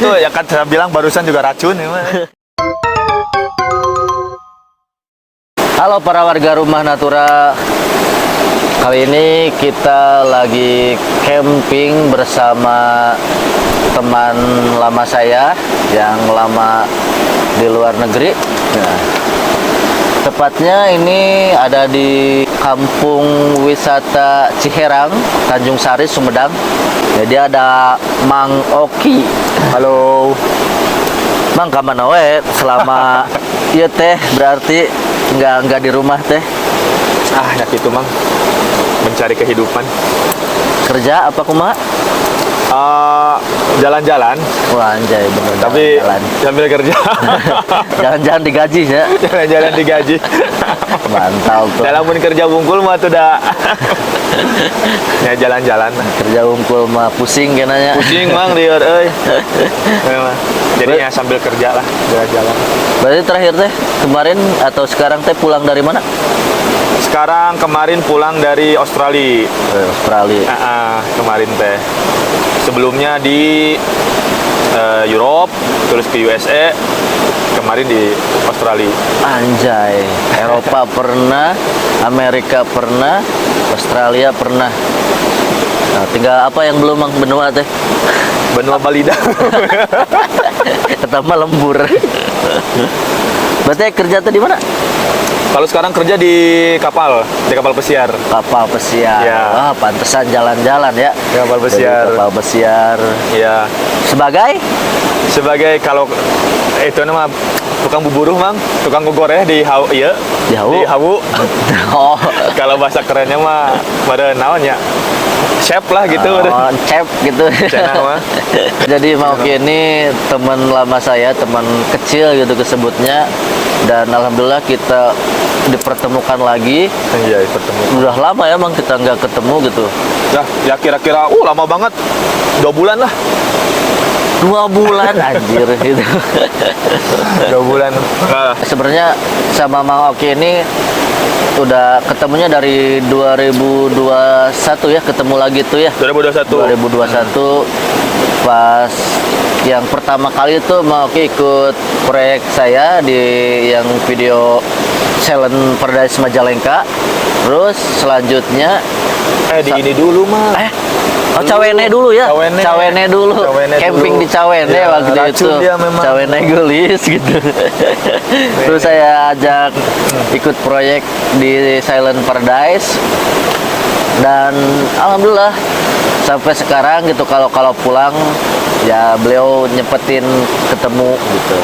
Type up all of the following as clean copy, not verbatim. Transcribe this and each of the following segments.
itu ya kan saya bilang barusan juga racun ya. Halo para warga rumah Natura. Kali ini kita lagi camping bersama teman lama saya yang lama di luar negeri. Nah, tepatnya ini ada di Kampung Wisata Ciherang, Tanjung Sari, Sumedang. Jadi ada Mang Oki. Halo. Mang, kamana we selama iya teh berarti nggak di rumah teh. Ya gitu mang, mencari kehidupan. Kerja apa kumaha? Jalan-jalan. Wah anjay bener. Tapi jalan. sambil kerja. Jalan-jalan digaji ya. Jalan-jalan digaji. Mantap tuh. Dalam pun kerja bungkul mah tuh dah. Ya jalan-jalan. Kerja unggul mah pusing kenanya. Pusing mang liur euy. Jadinya sambil kerja lah, jalan-jalan. Berarti terakhir teh kemarin atau sekarang teh pulang dari mana? Sekarang kemarin pulang dari Australia. Australia. Kemarin teh. Sebelumnya di Europe, terus ke USA, kemarin di Australia. Anjay, Eropa pernah, Amerika pernah, Australia pernah. Nah, tinggal apa yang belum mang benua teh? Benua Balida. Pertama lembur. Berarti kerja teh di mana? Kalau sekarang kerja di kapal pesiar. Kapal pesiar. Ya. Wah, pantesan jalan-jalan ya. Kapal pesiar. Jadi kapal pesiar. Ya. Sebagai kalau itu nama tukang buburuh mang, tukang gogoreh di Hawu, iya. Di Hawu. Di Hawu. Oh. Kalau bahasa kerennya mah pada naon ya? Chef lah gitu. Oh, chef gitu. Cenah mah. Jadi mau ini teman lama saya, teman kecil gitu kesebutnya, dan alhamdulillah kita dipertemukan lagi. Iya, dipertemukan. Udah lama ya mang kita nggak ketemu gitu. Ya kira-kira lama banget. 2 bulan lah. 2 bulan anjir gitu. 2 bulan. Sebenarnya sama Mang Oki ini udah ketemunya dari 2021 ya, ketemu lagi tuh ya. 2021. 2021 pas yang pertama kali itu Mang Oki ikut proyek saya di yang video Silent Paradise Majalengka. Terus selanjutnya ini dulu mah. Cawene dulu ya. Cawene dulu. Camping dulu. di Cawene Ya, waktu itu. dia memang. Cawene gelis gitu. Terus saya ajak ikut proyek di Silent Paradise. Dan alhamdulillah sampai sekarang gitu kalau pulang ya beliau nyepetin ketemu gitu.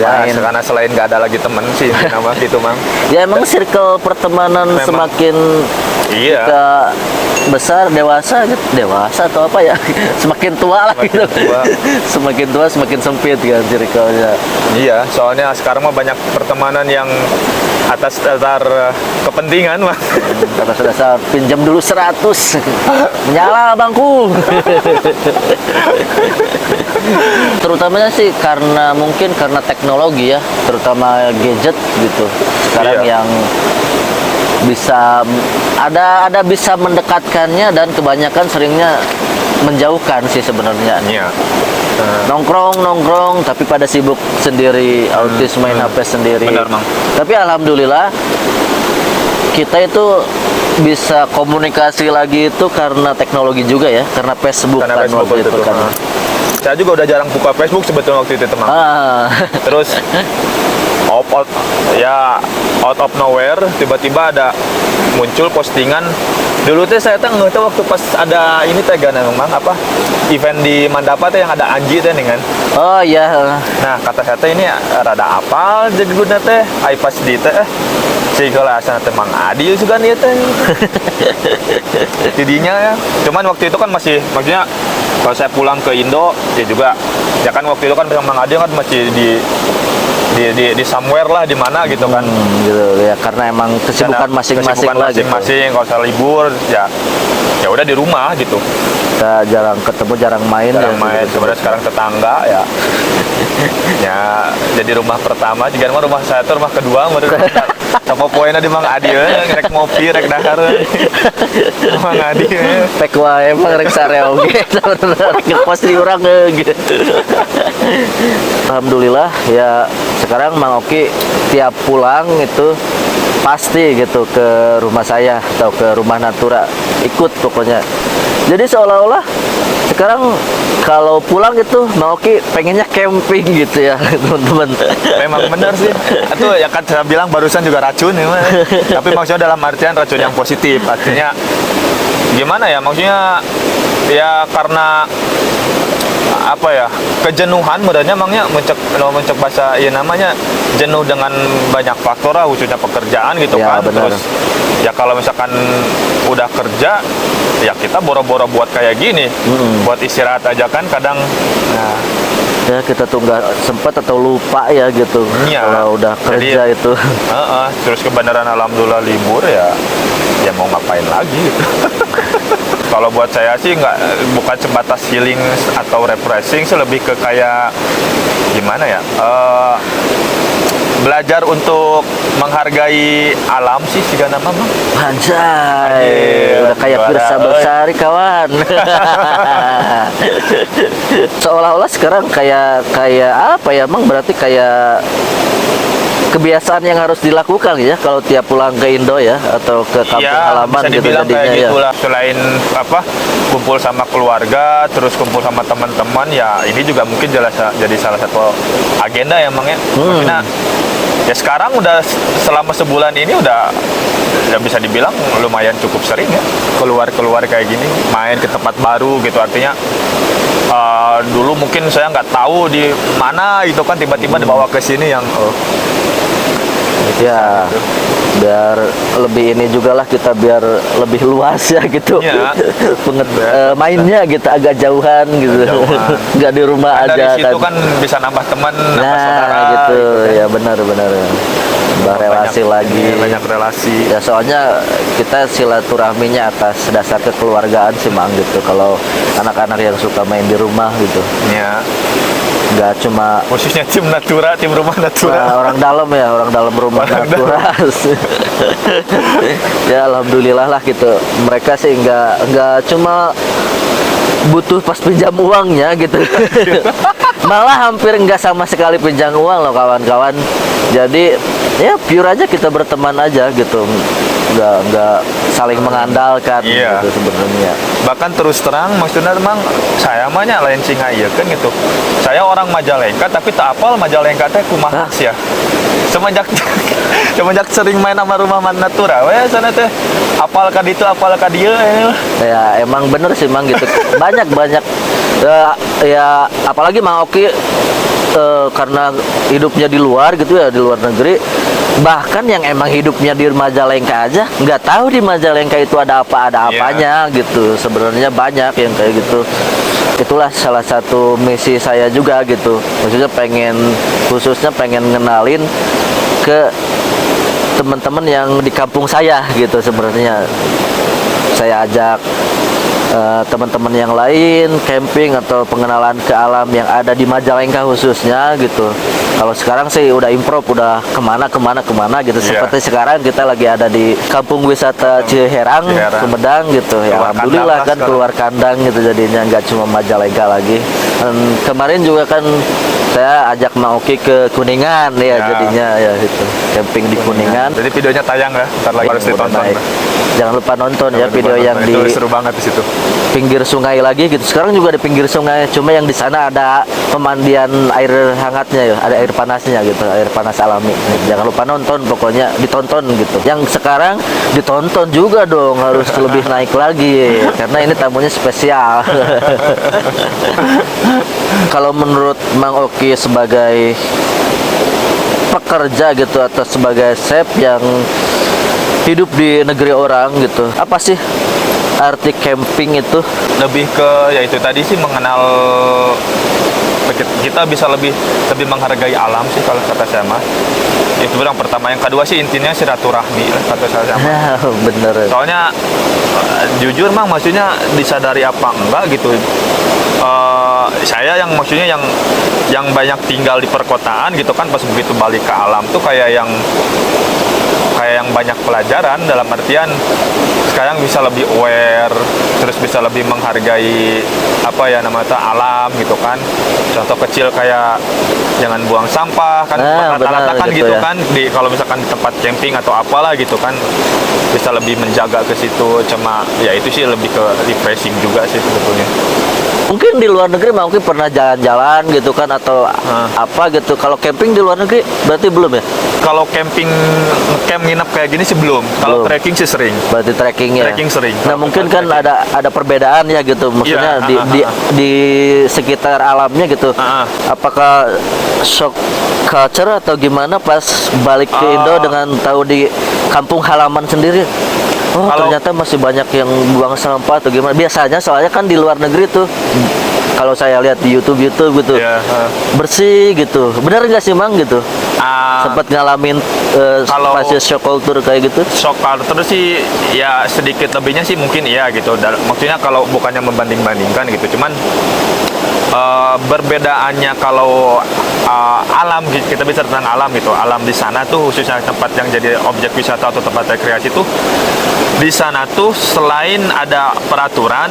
Ya, karena selain nggak ada lagi temen sih nama gitu mang. Ya emang circle pertemanan Memang. semakin Iya. kita besar dewasa atau apa ya semakin tua lah gitu. Semakin tua semakin sempit kan circle-nya. Iya, soalnya sekarang mah banyak pertemanan yang atas dasar kepentingan mah. Atas dasar pinjam dulu 100 nyala bangku. Terutamanya sih mungkin karena teknologi ya, terutama gadget gitu sekarang Iya. yang bisa ada bisa mendekatkannya dan kebanyakan seringnya menjauhkan sih sebenarnya. Iya. Nongkrong tapi pada sibuk sendiri, autis main HP sendiri. Benar, Mang. Tapi alhamdulillah kita itu bisa komunikasi lagi itu karena teknologi juga ya, karena Facebook Karena kan Facebook waktu itu kan. Saya juga udah jarang buka Facebook sebetulnya waktu itu teman. Terus out of nowhere tiba-tiba ada muncul postingan. Dulu teh saya teh nggak tahu waktu pas ada ini teh kan memang apa event di Mandapa teh yang ada Anji teh nih kan. Oh iya. Nah kata saya teh ini rada apa jadi guna teh ai pas di teh si kelas teh Mang Adi juga nih teh. Jadinya ya. Cuman waktu itu kan maksudnya kalau saya pulang ke Indo ya kan waktu itu kan Mang Adi kan masih di somewhere lah di mana gitu kan. Gitu ya karena emang kesibukan masing-masing lah gitu. Masing-masing kalau saya libur ya udah di rumah gitu. kita jarang ketemu, jarang main Jarang ya. main, sebenarnya sekarang tetangga ya. Ya, jadi rumah pertama, jika rumah saya itu rumah kedua, menurut sama poinnya di Mang Adi, rek ngopi, rek dahar. Mang Adi. Pek wae emang rek sare oge rek ngekos di urang gitu. Alhamdulillah ya, sekarang Mang Oki tiap pulang itu pasti gitu ke rumah saya atau ke rumah Natura, ikut pokoknya. Jadi seolah-olah sekarang kalau pulang itu Mang Oki pengennya camping gitu ya teman-teman. Memang benar sih. Itu ya kan saya bilang barusan juga racun ya. Tapi maksudnya dalam artian racun yang positif. Artinya gimana ya? Maksudnya ya karena apa ya, kejenuhan merenya emangnya mencek bahasa ya namanya jenuh dengan banyak faktor lah, khususnya pekerjaan gitu Ya, kan. benar. Terus ya kalau misalkan udah kerja ya kita boro-boro buat kayak gini, buat istirahat aja kan kadang. Nah, Ya kita tuh nggak sempet atau lupa ya gitu Iya. kalau udah kerja Jadi, itu. terus kebenaran alhamdulillah libur ya mau ngapain lagi gitu. Kalau buat saya sih bukan sebatas healing atau refreshing sih, lebih ke kayak gimana ya, belajar untuk menghargai alam sih nama mah. Anjay, Anjir, udah kayak juara, Pirsa Bersari kawan. Seolah-olah sekarang kayak apa ya, emang berarti kayak kebiasaan yang harus dilakukan ya kalau tiap pulang ke Indo ya atau ke kampung Ya, halaman bisa gitu dibilang jadinya kayak ya. gitulah. Selain apa, kumpul sama keluarga, terus kumpul sama teman-teman, ya ini juga mungkin jadi salah satu agenda ya, Mang ya. Maksudnya ya sekarang udah selama sebulan ini udah bisa dibilang lumayan cukup sering ya keluar kayak gini, main ke tempat baru gitu. Artinya dulu mungkin saya nggak tahu di mana itu kan, tiba-tiba dibawa ke sini yang Ya, biar lebih ini juga lah kita, biar lebih luas ya gitu. Iya. Mainnya gitu agak jauhan gitu. Jauhan. Nggak di rumah dari aja situ kan bisa nambah teman, nambah Nah, saudara gitu. kan. Ya benar-benar. Nambah relasi lagi. Banyak relasi. Ya soalnya kita silaturahminya atas dasar kekeluargaan sih Mang gitu. Kalau anak-anak yang suka main di rumah gitu, Ya, nggak cuma khususnya tim Natura, tim rumah Natura. orang dalam ya, orang dalam rumah Orang Natura. Ya alhamdulillah lah gitu. Mereka sih nggak cuma butuh pas pinjam uangnya gitu. Malah hampir nggak sama sekali pinjam uang loh kawan-kawan. Jadi ya pure aja kita berteman aja gitu. Nggak saling mengandalkan Iya. gitu sebenarnya. Bahkan terus terang maksudnya memang saya mah nya lain singa ieu kan gitu. Saya orang Majalengka tapi tak apal Majalengka teh kumaha ya. Semenjak sering main sama rumah Natura we sana teh apal ka ditu apal ka dieu. Ya emang bener sih Mang gitu. Banyak ya apalagi Mang Oki karena hidupnya di luar gitu ya, di luar negeri. Bahkan yang emang hidupnya di Majalengka aja nggak tahu di Majalengka itu ada apanya gitu. Sebenarnya banyak yang kayak gitu. Itulah salah satu misi saya juga gitu. Maksudnya khususnya pengen ngenalin ke teman-teman yang di kampung saya gitu. Sebenarnya saya ajak teman-teman yang lain camping atau pengenalan ke alam yang ada di Majalengka khususnya gitu. Kalau sekarang sih udah improv, udah kemana gitu. Iya. Seperti sekarang kita lagi ada di kampung wisata Ciherang, Sumedang gitu. Ya Keluar alhamdulillah kandang kan lah keluar kandang gitu, jadinya nggak cuma Majalengka lagi. Dan kemarin juga kan saya ajak Mang Oki ke Kuningan ya, jadinya ya gitu. Camping di Kuningan. Jadi videonya tayang ya, ntar lagi harus ditonton. Baik. Jangan lupa nonton ya Jangan video lupa yang nonton. di Itu seru banget di situ. pinggir sungai lagi gitu. Sekarang juga di pinggir sungai, cuma yang di sana ada pemandian air hangatnya ya, ada air panasnya gitu, air panas alami. Jangan lupa nonton, pokoknya ditonton gitu. Yang sekarang ditonton juga dong, harus lebih naik lagi karena ini tamunya spesial. Kalau menurut Mang Oki sebagai pekerja gitu atau sebagai chef yang hidup di negeri orang gitu, apa sih arti camping itu? Lebih ke ya itu tadi sih, mengenal kita bisa lebih menghargai alam sih kalau kata saya mah. Itu yang pertama. Yang kedua sih intinya silaturahmi kata saya mah. Bener. Soalnya jujur mang maksudnya disadari apa enggak gitu. Saya yang maksudnya yang banyak tinggal di perkotaan gitu kan, pas begitu balik ke alam tuh kayak yang banyak pelajaran, dalam artian sekarang bisa lebih aware, terus bisa lebih menghargai apa ya namanya alam gitu kan. Contoh kecil kayak jangan buang sampah kan, rata-rata kan gitu ya. kan, di kalau misalkan di tempat camping atau apalah gitu kan, bisa lebih menjaga ke situ. Cuma ya itu sih lebih ke refreshing juga sih sebetulnya. Mungkin di luar negeri mungkin pernah jalan-jalan gitu kan, atau apa gitu. Kalau camping di luar negeri berarti belum ya? Kalau camping camp nginep kayak gini sih belum. Kalau Belum. trekking sih sering. Berarti trekking ya. Trekking sering. Nah, Kalau mungkin tempat kan ada perbedaan ya gitu. Maksudnya Iya, di sekitar alamnya gitu. Apakah shock culture atau gimana pas balik ke Indo dengan tahu di kampung halaman sendiri? Oh, Kalau- ternyata masih banyak yang buang sampah atau gimana. Biasanya soalnya kan di luar negeri tuh, kalau saya lihat di YouTube gitu Iya, bersih gitu. Benar nggak sih Mang gitu? Sempat ngalamin kalau- fase shock culture kayak gitu? shock culture sih ya sedikit lebihnya sih mungkin iya gitu. Maksudnya kalau bukannya membanding-bandingkan gitu, cuman berbedaannya kalau alam, kita bicara tentang alam gitu, alam di sana tuh khususnya tempat yang jadi objek wisata atau tempat rekreasi tuh, di sana tuh selain ada peraturan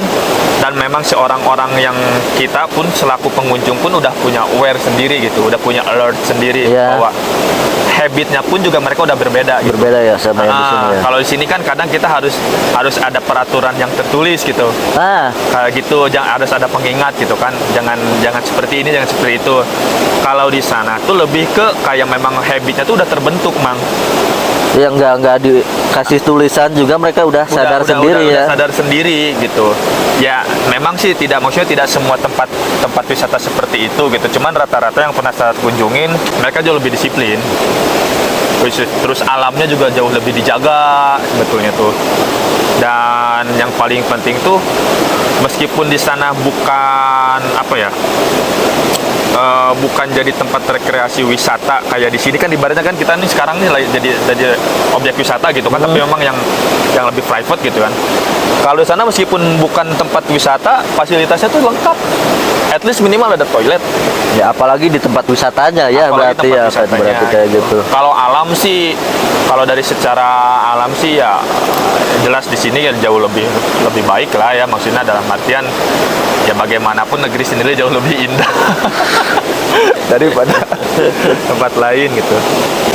dan memang seorang-orang yang kita pun selaku pengunjung pun udah punya aware sendiri gitu, udah punya alert sendiri Iya. bahwa habitnya pun juga mereka udah berbeda gitu. Berbeda ya sama yang di sini ya. Kalau di sini kan kadang kita harus ada peraturan yang tertulis gitu. Ah, Kayak gitu, harus ada pengingat gitu kan. Jangan seperti ini, jangan seperti itu. Kalau di sana tuh lebih ke kayak memang habitnya tuh udah terbentuk, Mang. yang nggak dikasih tulisan juga mereka udah sadar sendiri ya. Udah sadar sendiri gitu. Ya, memang sih maksudnya tidak semua tempat wisata seperti itu gitu. Cuman rata-rata yang pernah saya kunjungin, mereka jauh lebih disiplin. Terus alamnya juga jauh lebih dijaga sebetulnya tuh. Dan yang paling penting tuh, meskipun di sana bukan apa ya, bukan jadi tempat rekreasi wisata kayak di sini kan, ibaratnya kan kita nih sekarang nih jadi objek wisata gitu kan, tapi memang yang lebih private gitu kan. Kalau di sana meskipun bukan tempat wisata, fasilitasnya tuh lengkap. At least minimal ada toilet. Ya apalagi di tempat wisatanya ya, Apalagi berarti tempat ya wisatanya, berarti kayak gitu. Kalau alam sih, kalau dari secara alam sih ya jelas di sini ya jauh lebih baik lah ya, maksudnya dalam artian ya bagaimanapun negeri sendiri jauh lebih indah daripada tempat lain gitu.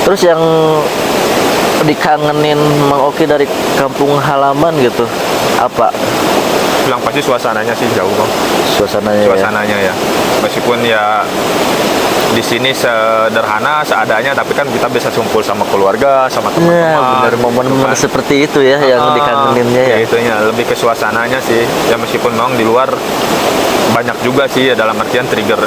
Terus yang dikangenin Mang Oki dari kampung halaman gitu apa? Bilang pasti suasananya sih jauh Bang. Suasananya Ya. Meskipun ya di sini sederhana seadanya, tapi kan kita bisa kumpul sama keluarga, sama ya. teman-teman. Ya benar, momen-momen gitu kan. seperti itu ya yang dikangeninnya ya. Itunya lebih ke suasananya sih. Ya meskipun memang di luar banyak juga sih ya, dalam artian trigger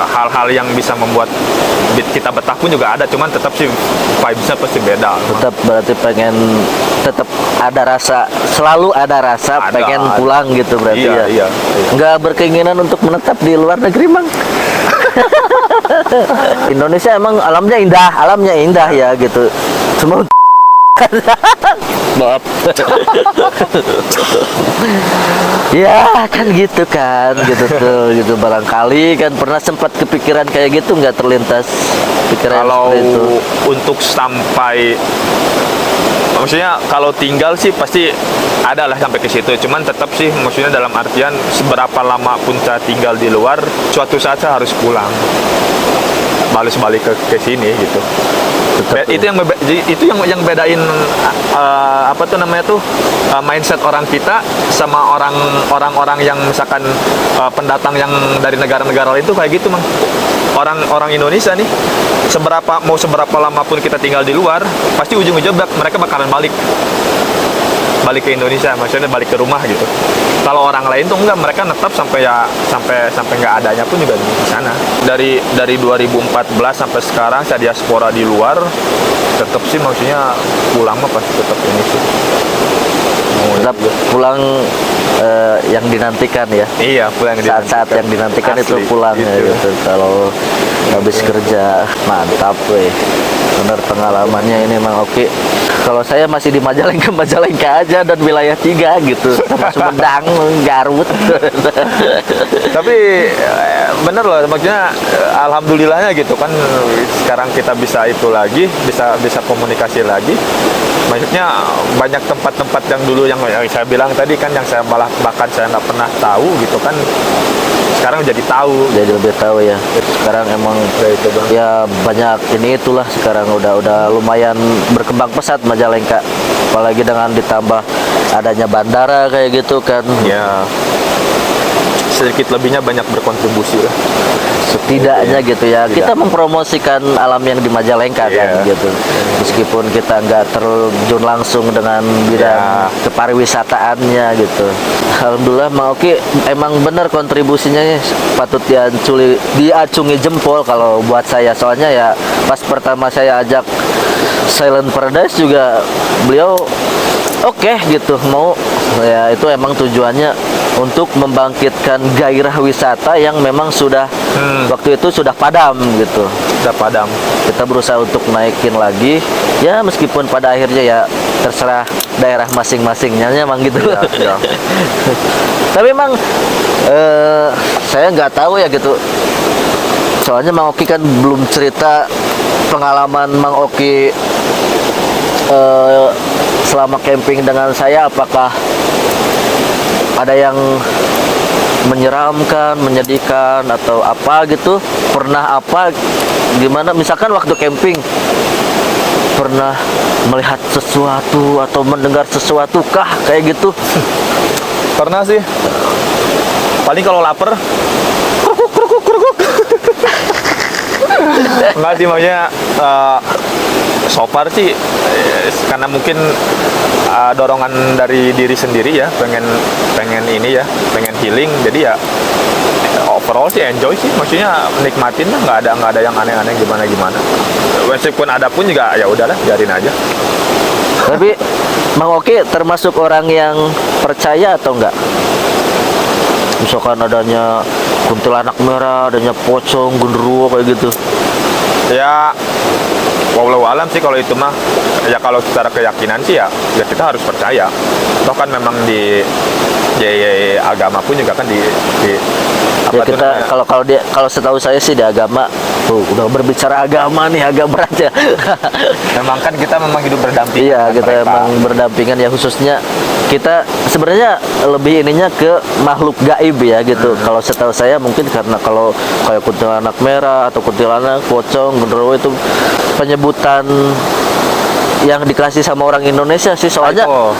hal-hal yang bisa membuat kita betah pun juga ada, cuman tetap sih vibes-nya pasti beda. Tetap berarti tetap ada rasa, selalu ada rasa Ada, pengen ada. pulang gitu berarti Iya, ya. iya. Nggak berkeinginan untuk menetap di luar negeri Mang. Indonesia emang alamnya indah ya gitu. Cuma maaf. Ya kan gitu tuh gitu, barangkali kan pernah sempat kepikiran kayak gitu, nggak terlintas pikiran Kalau seperti itu. untuk sampai, maksudnya kalau tinggal sih pasti ada lah sampai ke situ, cuman tetap sih maksudnya dalam artian seberapa lama pun saya tinggal di luar, suatu saat saya harus pulang, balik ke sini gitu. Itu yang bedain apa tuh namanya tuh, mindset orang kita sama orang-orang yang misalkan pendatang yang dari negara-negara lain tuh kayak gitu Mang. Orang Indonesia nih, mau seberapa lama pun kita tinggal di luar, pasti ujung-ujungnya mereka bakalan balik ke Indonesia, maksudnya balik ke rumah gitu. Kalau orang lain tuh enggak, mereka netap sampai nggak adanya pun juga di sana. Dari 2014 sampai sekarang saya diaspora di luar, tetap sih maksudnya pulang mah pasti tetap ini sih. Tetap pulang yang dinantikan ya. Iya, pulang Saat-saat yang dinantikan itu Asli, pulang ya gitu. gitu. Kalau habis kerja mantap weh. Bener pengalamannya ini emang oke. Kalau saya masih di Majalengka aja dan wilayah 3 gitu. Sama Sumedang, Garut. Tapi bener loh, maksudnya alhamdulillahnya gitu kan sekarang kita bisa itu lagi, bisa komunikasi lagi. Maksudnya banyak tempat-tempat yang dulu yang saya bilang tadi kan yang saya malah bahkan saya nggak pernah tahu gitu kan, sekarang jadi tahu. Jadi lebih tahu ya. Sekarang emang ya banyak ini itulah sekarang udah lumayan berkembang pesat Majalengka. Apalagi dengan ditambah adanya bandara kayak gitu kan. Ya sedikit lebihnya banyak berkontribusi lah. Setidaknya gitu ya. Tidak. Kita mempromosikan alam yang di Majalengka kan Iya. gitu. Meskipun kita nggak terjun langsung dengan bidang kepariwisataannya gitu. Alhamdulillah Mang Oki emang bener kontribusinya ya, patut diacungi jempol kalau buat saya. Soalnya ya pas pertama saya ajak Silent Paradise juga beliau oke gitu, mau ya itu emang tujuannya untuk membangkitkan gairah wisata yang memang sudah waktu itu sudah padam gitu. Udah padam. Kita berusaha untuk naikin lagi ya, meskipun pada akhirnya ya terserah daerah masing-masingnya emang gitu. Ya, ya. Tapi emang saya nggak tahu ya gitu. Soalnya Mang Oki kan belum cerita pengalaman Mang Oki selama camping dengan saya. Apakah ada yang menyeramkan, menyedihkan atau apa gitu? Pernah apa gimana misalkan waktu camping pernah melihat sesuatu atau mendengar sesuatu kah kayak gitu? Pernah sih. Paling kalau lapar krukuk krukuk krukuk. Enggak sih, maksudnya so far sih karena mungkin dorongan dari diri sendiri ya, pengen ini ya, pengen healing, jadi ya overall sih enjoy sih, maksudnya nikmatin lah, nggak ada yang aneh-aneh gimana meskipun ada pun juga ya udahlah, biarin aja. Tapi Mang Oki termasuk orang yang percaya atau enggak? Misalkan adanya kuntilanak merah, adanya pocong, genderuwo kayak gitu. Ya wallahu alam sih kalau itu mah, ya kalau secara keyakinan sih ya kita harus percaya. Toh kan memang di agama pun juga kan di Ya apa tuh kita namanya? kalau setahu saya sih di agama udah berbicara agama nih agak berat ya. Memang kan kita memang hidup berdampingan Iya, dengan kita mereka. emang berdampingan ya, khususnya kita sebenarnya lebih ininya ke makhluk gaib ya gitu. Kalau setahu saya mungkin karena kalau kayak kuntilanak merah atau kuntilanak, pocong, genderuwo itu penyebutan yang dikasih sama orang Indonesia sih, soalnya Oh,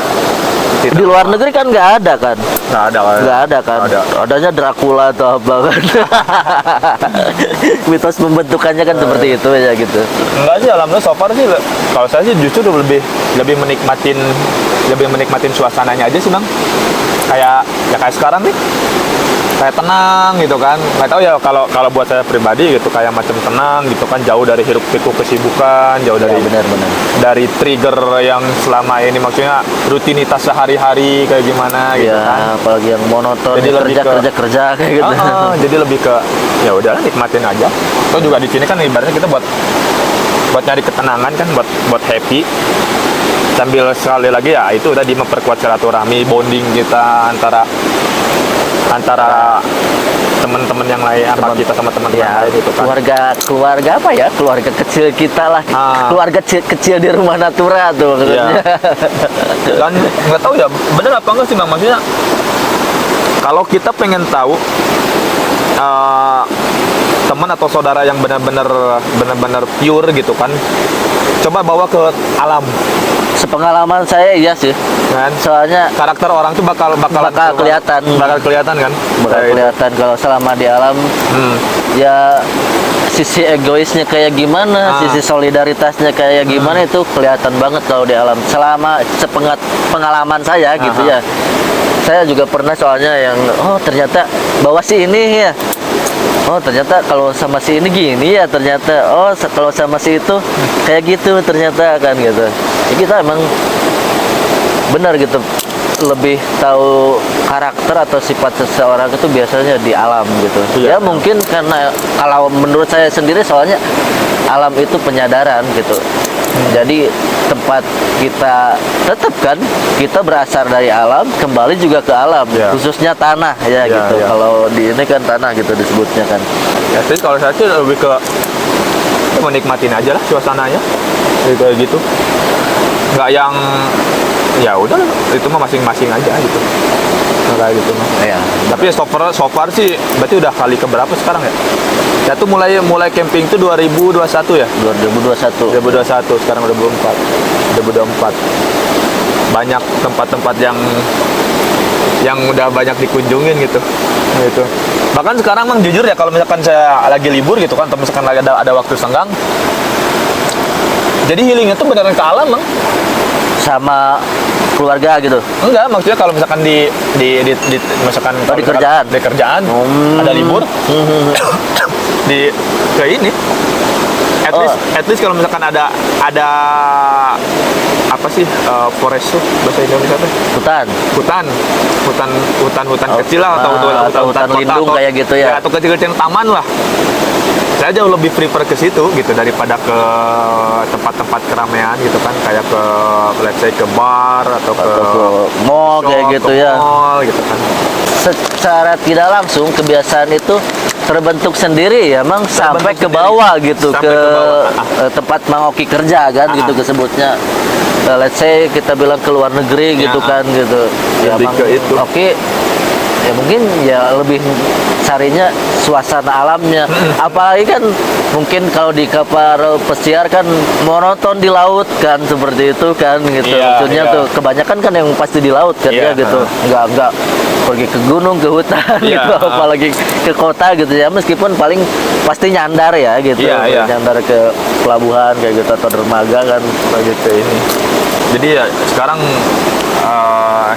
di luar negeri kan nggak ada kan. nggak ada kan? Nggak ada kan. Nggak ada. Adanya Dracula atau apa kan. Mitos pembentukannya kan seperti itu ya gitu. Enggak sih, alhamdulillah so far sih kalau saya sih justru lebih menikmatin suasananya aja sih, Bang. Kayak sekarang nih. Kayak tenang gitu kan. Nggak tahu ya, kalau buat saya pribadi gitu kayak macam tenang gitu kan, jauh dari hiruk pikuk kesibukan, jauh Ya, dari benar-benar. dari trigger yang selama ini, maksudnya rutinitas sehari-hari kayak gimana gitu Ya, kan. apalagi yang monoton, Jadi ya, lebih kerja kayak gitu. Jadi lebih ke ya udahlah, nikmatin aja. Atau juga di sini kan ibaratnya kita buat nyari ketenangan kan, buat happy. Sambil sekali lagi ya itu tadi memperkuat silaturahmi, bonding kita antara teman-teman yang lain, apa kita sama teman-teman Ya, lain itu kan. keluarga apa ya? Keluarga kecil kita lah. Keluarga kecil di rumah Natura tuh maksudnya. Iya. Dan nggak tahu ya bener apa enggak sih, Bang, maksudnya kalau kita pengen tahu teman atau saudara yang benar-benar pure gitu kan, coba bawa ke alam Sepengalaman saya iya sih. kan. Soalnya Karakter orang tuh bakal kelihatan. bakal kelihatan kan. bakal Kayak kelihatan kalau selama di alam ya sisi egoisnya kayak gimana, sisi solidaritasnya kayak gimana itu kelihatan banget kalau di alam. Selama pengalaman saya gitu ya. Saya juga pernah soalnya yang ternyata bawa si ini ya. Oh ternyata kalau sama si ini gini ya, ternyata kalau sama si itu kayak gitu ternyata kan gitu. Ya, kita emang benar gitu lebih tahu karakter atau sifat seseorang itu biasanya di alam gitu. Iya. Ya mungkin karena kalau menurut saya sendiri soalnya alam itu penyadaran gitu. Jadi tempat kita tetap kan kita berasal dari alam, kembali juga ke alam, Iya. khususnya tanah ya Iya, gitu. iya. Kalau di ini kan tanah gitu disebutnya kan. Ya, jadi kalau saya sih lebih ke ya menikmatin aja lah suasananya, kayak gitu. Nggak yang ya udah itu mah masing-masing aja gitu. Nah, kayak gitu mah. Ya. Tapi so far sih berarti udah kali keberapa sekarang ya? Ya tuh mulai camping tuh 2021 ya? 2021. 2021, sekarang udah 2024. Banyak tempat-tempat yang udah banyak dikunjungin gitu. Gitu. Bahkan sekarang mang jujur ya kalau misalkan saya lagi libur gitu kan, atau misalkan lagi ada waktu senggang, jadi healingnya tuh beneran ke alam, mang. Sama keluarga gitu. Enggak, maksudnya kalau misalkan misalkan Oh, di kerjaan? di kerjaan ada libur di ke ini. At least kalau misalkan ada apa sih forest tuh bahasa Indonesia tuh? Hutan kecil lah atau atau hutan kota, lindung atau, kayak gitu ya. atau kecil-kecil taman lah. Saya jauh lebih prefer ke situ gitu daripada ke tempat-tempat keramaian gitu kan, kayak ke let's say ke bar atau ke mall kayak shop, gitu ke ya. mall gitu kan. Secara tidak langsung kebiasaan itu terbentuk sendiri ya, Mang, sampai ke bawah gitu, Sampai ke ke bawah. tempat Mang Oki kerja kan gitu kesebutnya. Let's say kita bilang ke luar negeri gitu kan gitu. Ya Lebih Mang ke itu. Oki ya mungkin ya lebih carinya suasana alamnya. Apalagi kan mungkin kalau di kapal pesiar kan monoton di laut kan seperti itu kan gitu. Iya, Maksudnya iya. tuh kebanyakan kan yang pasti di laut kan Iya, ya gitu. Nggak pergi ke gunung, ke hutan Iya, gitu, apalagi ke kota gitu ya, meskipun paling pasti nyandar ya gitu. Iya, iya. Nyandar ke pelabuhan kayak gitu atau dermaga kan. Lagi ke ini. Jadi ya sekarang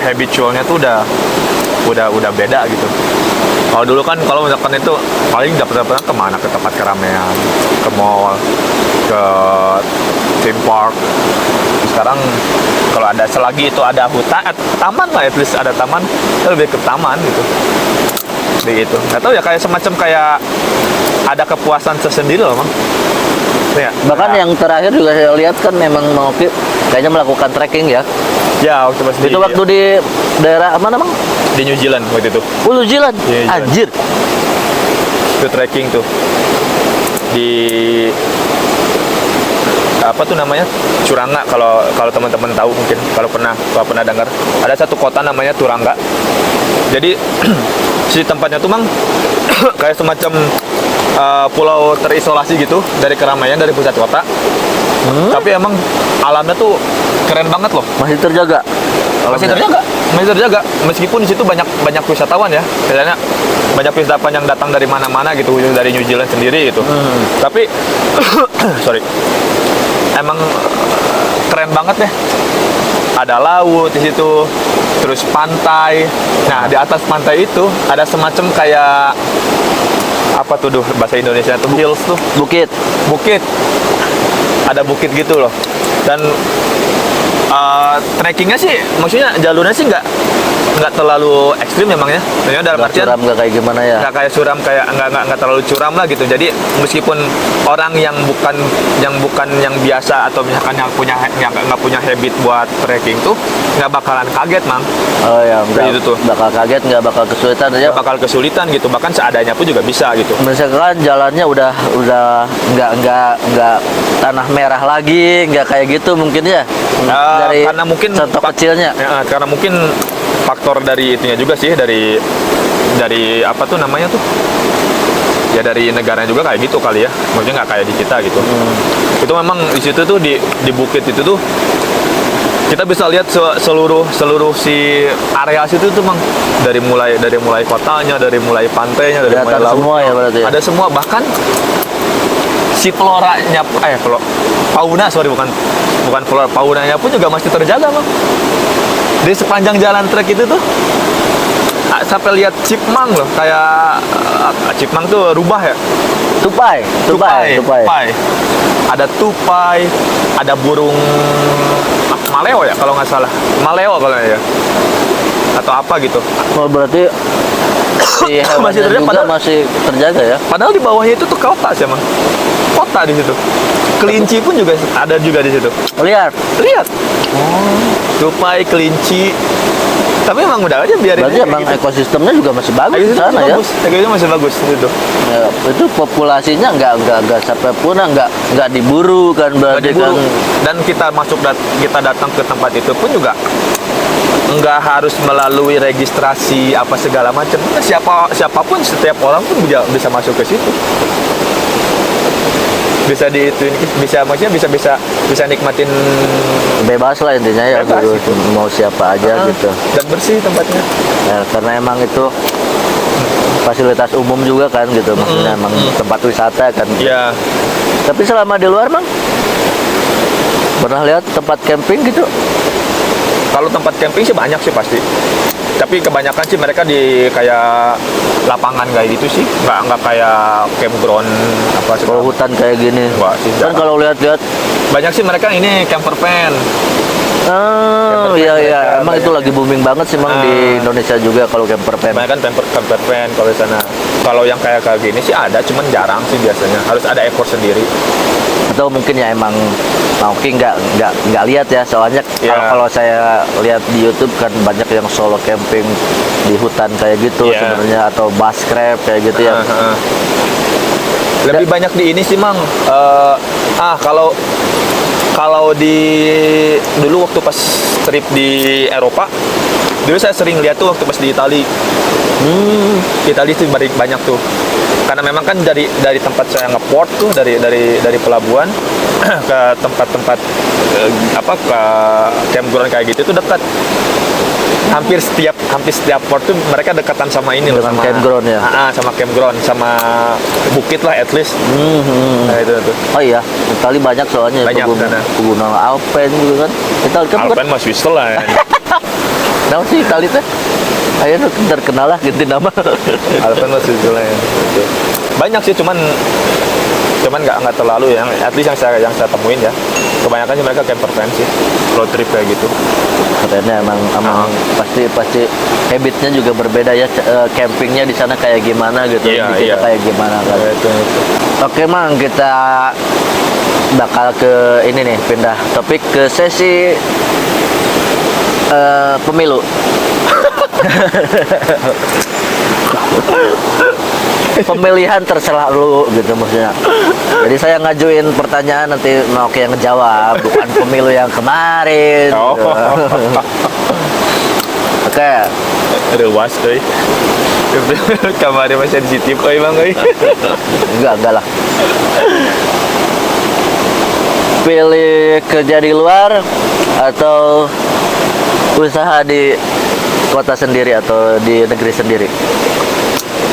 habitualnya tuh udah beda gitu. Kalau dulu kan kalau misalkan itu paling dapat kemana, ke tempat keramaian, ke mall, ke theme park. Sekarang kalau ada selagi itu ada hutan, taman lah, at least ada taman, lebih ke taman gitu. Begitu. Nggak tahu ya, kayak semacam kayak ada kepuasan tersendiri loh, Mang. Ya. Bahkan yang terakhir juga saya lihat kan memang Mang Oki kayaknya melakukan trekking ya. Ya, waktu pas Itu waktu di daerah mana, Mang? di New Zealand waktu itu. New Zealand. Iya, New Zealand. Anjir. Itu trekking tuh di apa tuh namanya, Turangga, kalau teman-teman tahu mungkin, kalau pernah dengar, ada satu kota namanya Turangga. Jadi si tempatnya tuh Mang kayak semacam pulau terisolasi gitu dari keramaian, dari pusat kota. Tapi emang alamnya tuh keren banget loh. Masih terjaga. Masih terjaga meskipun di situ banyak wisatawan ya, misalnya banyak wisatawan yang datang dari mana-mana gitu, dari New Zealand sendiri gitu. Tapi sorry, emang keren banget deh. Ada laut di situ, terus pantai. Nah, di atas pantai itu ada semacam kayak apa tuh bahasa Indonesia tuh, hills tuh, Bukit. ada bukit gitu loh. Dan trekkingnya sih, maksudnya jalurnya sih nggak terlalu ekstrim emangnya. Maksudnya dalam Nggak artian curam, nggak kayak gimana ya. nggak kayak suram, kayak nggak terlalu curam lah gitu. Jadi meskipun orang yang bukan yang biasa, atau misalkan yang nggak punya habit buat trekking tuh nggak bakalan kaget, Mang. Oh ya, Kayak gitu tuh. bakal kaget, nggak bakal kesulitan aja. Nggak bakal kesulitan gitu, bahkan seadanya pun juga bisa gitu. Misalkan jalannya udah nggak tanah merah lagi, nggak kayak gitu mungkin ya. Dari Karena mungkin contoh kecilnya. Ya, karena mungkin faktor dari itunya juga sih, dari apa tuh namanya tuh, ya dari negaranya juga kayak gitu kali ya, maksudnya nggak kayak di kita gitu. Itu memang di situ tuh, di bukit itu tuh kita bisa lihat seluruh si area situ tuh, Mang, dari mulai kotanya, dari mulai pantainya, dari mulai Kelihatan laut, semua ya berarti ya? ada semua. Bahkan si floranya, bukan flora, faunanya pun juga masih terjaga, Mang. Di sepanjang jalan trek itu tuh sampai lihat chipmunk loh, kayak chipmunk tuh rubah ya. Tupai. Ada tupai, ada burung apa Maleo ya kalau nggak salah. Maleo kalau nggak ya. Atau apa gitu. Oh, berarti si hewannya Masih terjaga, juga padahal- masih terjaga ya? Padahal di bawahnya itu tuh kota sih emang. Kota di situ. Kelinci pun juga ada juga di situ. Lihat. Lihat. Tupai, kelinci. Tapi emang udah aja biarin Berarti aja emang gitu. ekosistemnya juga masih bagus di Ekosistem sana masih ya? bagus. Ekosistem masih bagus gitu. Ya, itu populasinya nggak sampai punah, nggak diburu kan berarti kan? Dan kita kita datang ke tempat itu pun juga nggak harus melalui registrasi apa segala macam. Siapapun setiap orang pun bisa masuk ke situ. Bisa maksudnya bisa nikmatin Bebas lah intinya ya, Bebas, guru. gitu. Mau siapa aja gitu. dan bersih tempatnya. Ya, karena emang itu fasilitas umum juga kan gitu, maksudnya emang tempat wisata kan. Iya. Tapi selama di luar Bang, pernah lihat tempat camping gitu? Kalau tempat camping sih banyak sih pasti. Tapi kebanyakan sih mereka di kayak lapangan kayak gitu sih, nggak kayak campground apa sih. Kalau hutan kayak gini, Enggak sih, kan jarang. kalau lihat-lihat, Banyak sih mereka ini camper van. iya iya, mereka emang itu banyak lagi booming banget sih Bang di Indonesia juga kalau camper van. Kebanyakan camper van kalau di sana. Kalau yang kayak gini sih ada, cuman jarang sih biasanya. Harus ada ekor sendiri. Atau mungkin ya emang Oki nggak lihat ya, soalnya Ya. kalau saya lihat di YouTube kan banyak yang solo camping di hutan kayak gitu Ya. sebenarnya, atau baskrep kayak gitu ya. Lebih banyak di ini sih Mang. Kalau di dulu waktu pas trip di Eropa, dulu saya sering lihat tuh waktu pas di Itali. Itali tuh banyak tuh. Karena memang kan dari tempat saya ngeport tuh dari pelabuhan ke tempat-tempat ke campground kayak gitu tuh dekat. Hampir setiap port tuh mereka dekatan sama ini loh, Dengan sama campground ya? sama campground, sama bukit lah at least. Nah, itu tuh. Oh iya, Itali banyak soalnya Banyak sana. pegunungan Alpen gitu kan. Itali kan bukan, Alpen mah Switzerland. kenapa sih Itali teh? Ayo terkenal lah ganti nama. Alpen mah Switzerland. Gitu. Banyak sih, cuman nggak terlalu ya. At least yang saya temuin ya. Kebanyakan sih mereka camper van sih, road trip kayak gitu. Katanya emang pasti habitnya juga berbeda ya, campingnya di sana kayak gimana gitu, Iya, di kita iya. kayak gimana kan. Itu. Oke Mang, kita bakal ke ini nih, pindah topik ke sesi pemilu. Pemilihan terserah lu gitu maksudnya. Jadi saya ngajuin pertanyaan, nanti mau yang ngejawab, bukan pemilu yang kemarin. Oh. Gitu. Oke, Rewas euy. Kamarnya masih sensitif euy Bang euy. enggak lah. Pilih kerja di luar atau usaha di kota sendiri atau di negeri sendiri?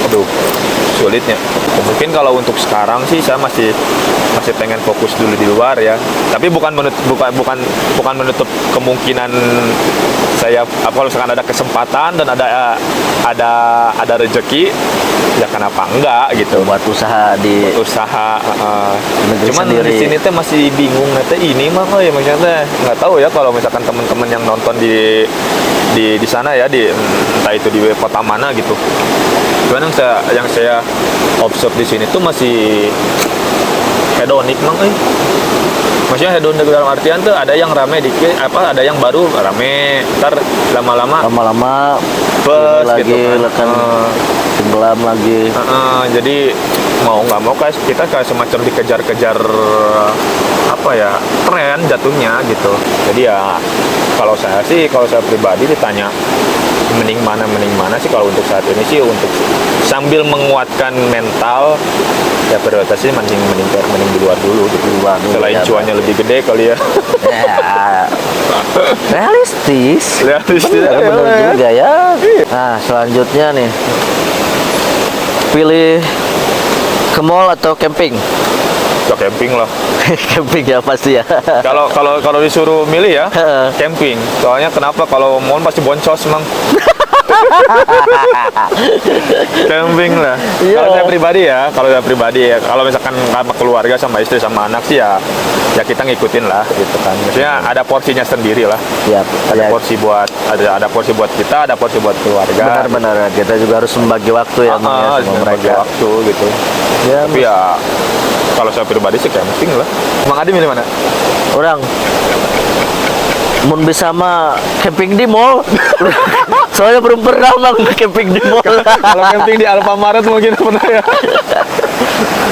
Aduh, sulitnya. Mungkin kalau untuk sekarang sih saya masih pengen fokus dulu di luar ya. Tapi bukan menutup kemungkinan saya kalau misalkan ada kesempatan dan ada rezeki, ya kenapa enggak gitu. Buat usaha di Usaha negeri cuman sendiri. di sini teh masih bingung nanti ini mah ya maksudnya teh nggak tahu ya kalau misalkan teman-teman yang nonton di sana ya, entah itu di kota mana gitu. Cuman yang saya observe di sini tuh masih hedonik Mang euy. Maksudnya hedonik dalam artian tuh ada yang rame dikit, ada yang baru rame, ntar lama-lama lama-lama bus ini lagi gitu kan. kan tenggelam lagi. Jadi mau nggak mau kita kayak semacam dikejar-kejar apa ya, tren jatuhnya gitu. Jadi ya kalau saya pribadi ditanya mending mana sih kalau untuk saat ini sih, untuk sambil menguatkan mental ya prioritasnya mending di luar dulu gitu. Selain ya, cuannya lebih gede kali ya. Ya, realistis. Bener ya. juga ya. Nah, selanjutnya nih, pilih ke mall atau camping? Ya camping lah. Camping ya pasti ya. Kalau disuruh milih ya camping. Soalnya kenapa, kalau mall pasti boncos Mang. Camping lah. Iya. Kalau saya pribadi ya, kalau misalkan sama keluarga, sama istri, sama anak sih ya, ya kita ngikutin lah gitu kan. Maksudnya ada porsinya sendiri lah. Siap. Ada Ya, porsi buat porsi buat kita, ada porsi buat keluarga. benar-benar kita juga harus membagi waktu ya, Mang, ya, sama Bagi mereka. waktu gitu. Ya, Tapi ya kalau saya pribadi sih camping lah. Mang Adi milih mana? orang mun bisa mah camping di mall. Soalnya belum pernah Mang camping di mall. Kalau camping di Alfamart mungkin pernah ya.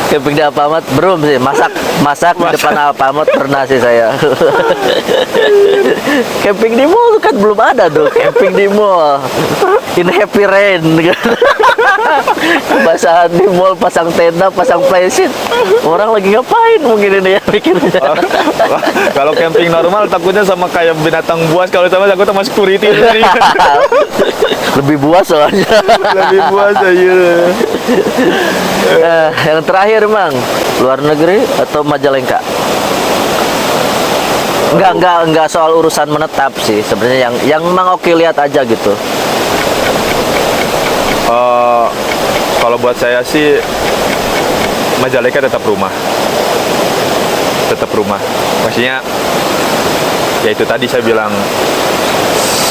Camping di Alfamart belum sih. Masak di depan Alfamart pernah sih saya. Camping di mall kan belum ada tuh. Camping di mall. In happy rain kan. Kebasahan di mall, pasang tenda, pasang playset. Orang lagi ngapain mungkin ini ya pikirnya. Kalau camping normal takutnya sama kayak binatang buas, kalau sama takut sama security. Lebih buas soalnya. Lebih buas aja. Yang terakhir Mang, luar negeri atau Majalengka? Enggak soal urusan menetap sih sebenarnya, yang Mang Oki lihat aja gitu. Kalau buat saya sih Majalengka tetap rumah. Tetap rumah. Maksudnya ya itu tadi saya bilang,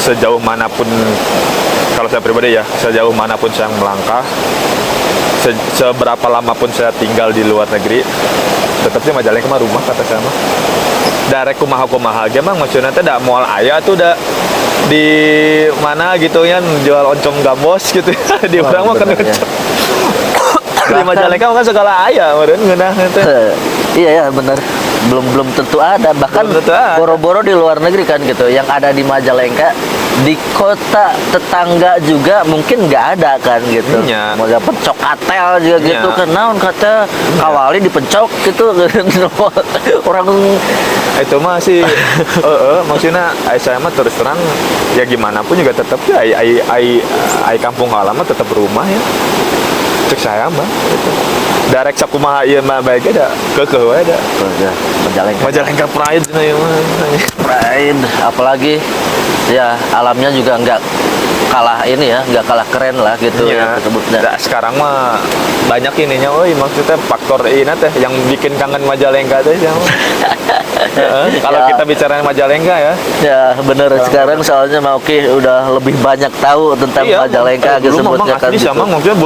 sejauh manapun, kalau saya pribadi ya, sejauh manapun saya melangkah, seberapa lama pun saya tinggal di luar negeri, tetap sih Majalengka mah rumah kata saya mah. Dari kumaha aja Mang, maksudnya teh da moal aya tuh da di mana gitu ya, jual oncom gambos gitu ya. Di Wah, orang mah kan bener ya. di Majalengka mah kan segala aya meureun ngeunah teh. Iya ya benar, belum tentu ada, bahkan Belum tentu ada. boro-boro di luar negeri kan gitu, yang ada di Majalengka di kota tetangga juga mungkin nggak ada kan gitu. Iya. Mau pencok katel juga Iya. gitu kan, naon kata kawali dipencok gitu. Orang Itu mah sih maksudnya saya mah terus terang ya gimana pun juga tetap ya ai kampung halaman tetap rumah ya. Cek saya mah gitu. Darek sakumaha ieu mah bae ada keukeuh we da. ya, Majalengka. Majalengka pride cenah ieu mah. Pride, apalagi ya alamnya juga nggak kalah ini ya, nggak kalah keren lah gitu ya sebutnya. Da, sekarang mah banyak ininya, maksudnya faktor ini teh yang bikin kangen Majalengka teh ya. Kalau Ya. kita bicara Majalengka ya. Ya bener, sekarang soalnya Mauki udah lebih banyak tahu tentang Majalengka gitu dulu sebutnya Mang kan asli gitu. sama maksudnya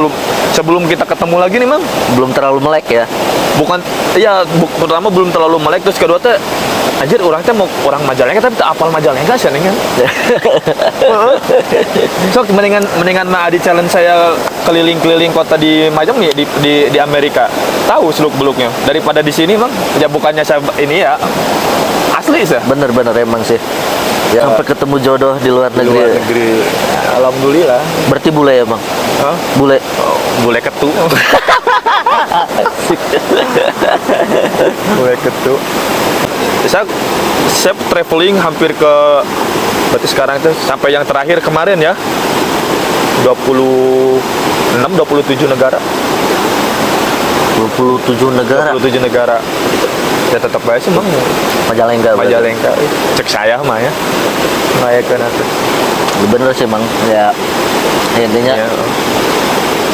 sebelum kita ketemu lagi nih Mang. Belum terlalu melek ya. Bukan ya pertama belum terlalu melek, terus kedua teh anjir orang teh mau orang Majalengka tapi teu apal Majalengka sih nih kan. Sok mendingan mah Adi challenge saya keliling-keliling kota di macam nih di Amerika. Tahu seluk-beluknya daripada di sini Mang. Ya bukannya saya ini ya. Asli sih. Bener-bener emang sih. Ya, sampai ketemu jodoh di luar Di negeri. luar negeri. Ya, alhamdulillah. Berarti bule ya, Bang? Hah? Bule. Oh, bule ketu. Bule ketu. Saya traveling hampir ke, berarti sekarang itu sampai yang terakhir kemarin ya 27 negara. 27 negara. 27 negara. Ya tetap baik sih Bang. Majalengka. berarti. Majalengka. Cek saya mah ya. Ngayakeun atuh. Bener sih, Bang. Ya intinya Ya.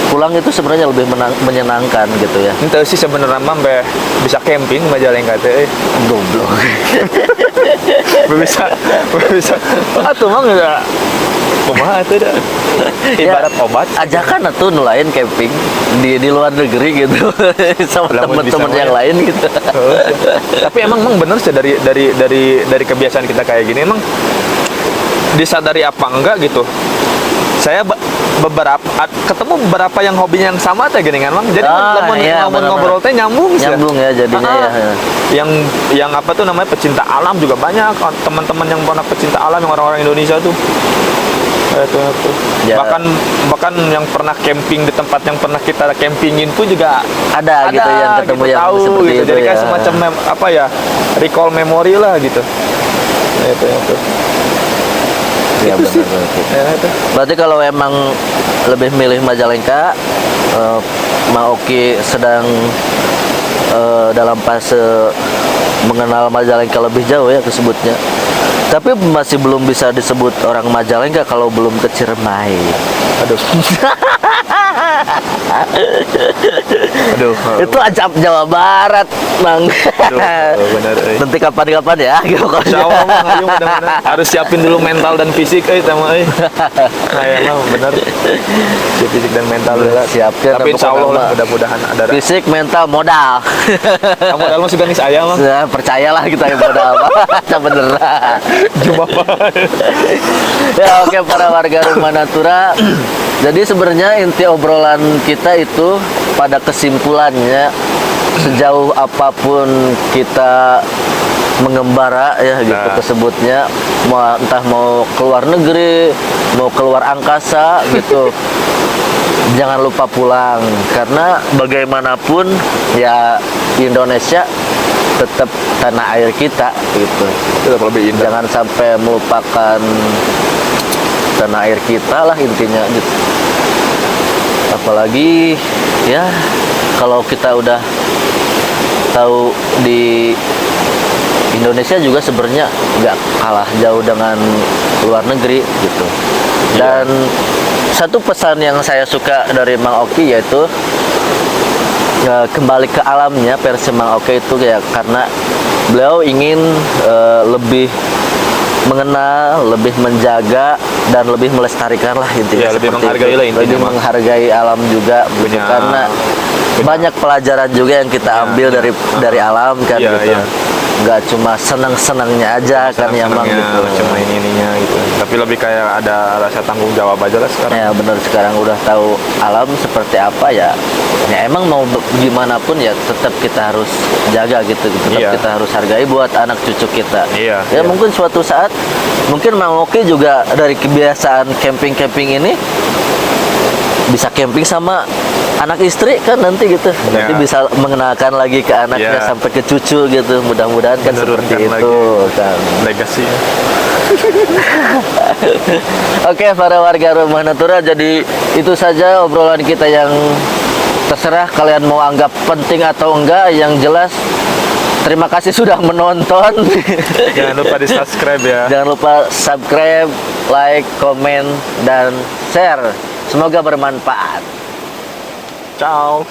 pulang itu sebenarnya lebih menyenangkan gitu ya. Ente sih sebenarnya mah bisa camping di Majalengka teh. Goblok. bisa. Atuh mah enggak. Kumaha atuh dah. Ibarat obat. Ajakan atuh nulain camping di luar negeri gitu sama Lamun bisa teman-teman mah yang ya. lain gitu. Tapi emang bener sih dari kebiasaan kita kayak gini emang disadari apa enggak gitu. Saya ketemu beberapa yang hobinya yang sama teh gini kan Bang. Jadi Iya, ngobrol teh nyambung sih. Nyambung ya jadinya ya. Yang apa tuh namanya pecinta alam juga banyak teman-teman yang pernah pecinta alam yang orang-orang Indonesia tuh. Itu. Ya. Bahkan yang pernah camping di tempat yang pernah kita campingin pun juga Ada gitu yang ketemu gitu, yang tahu seperti gitu. itu Jadi ya. kayak semacam apa ya, recall memory lah gitu. Itu. Ya, Itu sih. benar. Ya, itu. Berarti kalau emang lebih milih Majalengka, Maoki sedang dalam fase mengenal Majalengka lebih jauh ya disebutnya. Tapi masih belum bisa disebut orang Majalengka kalau belum ke Ciremai. Aduh. Aduh. Itu Ancap Jawa Barat, Bang. Aduh, bener. Nanti kapan-kapan ya. Insya Allah mah, ayo mudah-mudahan. Harus siapin dulu mental dan fisik, sama Saya mah bener. Siap fisik dan mental dulu. Siapkan. Tapi insya Allah lah, mudah-mudahan ada. Fisik, mental, modal. Kamu modal mah sudah nih saya mah. Nah, percayalah kita yang modal. Bener. Cuma Ya oke, para warga Rumah Natura. Jadi sebenarnya inti obrolan kita itu pada kesimpulannya, sejauh apapun kita mengembara ya gitu kesebutnya, entah mau keluar negeri, mau keluar angkasa gitu, jangan lupa pulang, karena bagaimanapun ya Indonesia tetap tanah air kita gitu. tetap lebih indah. Jangan sampai melupakan tanah air kita lah intinya gitu. Apalagi ya kalau kita udah tahu di Indonesia juga sebenarnya nggak kalah jauh dengan luar negeri gitu. Dan satu pesan yang saya suka dari Mang Oki yaitu kembali ke alamnya, versi Mang Oki itu ya, karena beliau ingin lebih mengenal, lebih menjaga, dan lebih melestarikan lah intinya. Ya, lebih seperti menghargai itu. lah intinya, lebih Mas. menghargai alam juga gitu. Karena banyak pelajaran juga yang kita ambil dari alam kan Iya, gitu. iya. Nggak cuma senang-senangnya aja kan ya Mang gitu. Cuma ininya gitu. Tapi lebih kayak ada rasa tanggung jawab aja lah sekarang. Ya benar, sekarang udah tahu alam seperti apa ya. Ya emang mau gimana pun ya tetap kita harus jaga gitu. Tetap Iya. kita harus hargai buat anak cucu kita. Iya, Ya iya. mungkin suatu saat mungkin Mang Oki juga dari kebiasaan camping-camping ini bisa camping sama anak istri kan nanti gitu. Nanti Ya. bisa mengenalkan lagi ke anaknya Ya. sampai ke cucu gitu. Mudah-mudahan kan Menurunkan seperti itu kan. Legacy. Oke, para warga Rumah Natura, jadi itu saja obrolan kita yang terserah kalian mau anggap penting atau enggak. Yang jelas terima kasih sudah menonton. Jangan lupa di subscribe ya. Jangan lupa subscribe, like, komen, dan share. Semoga bermanfaat. Ciao.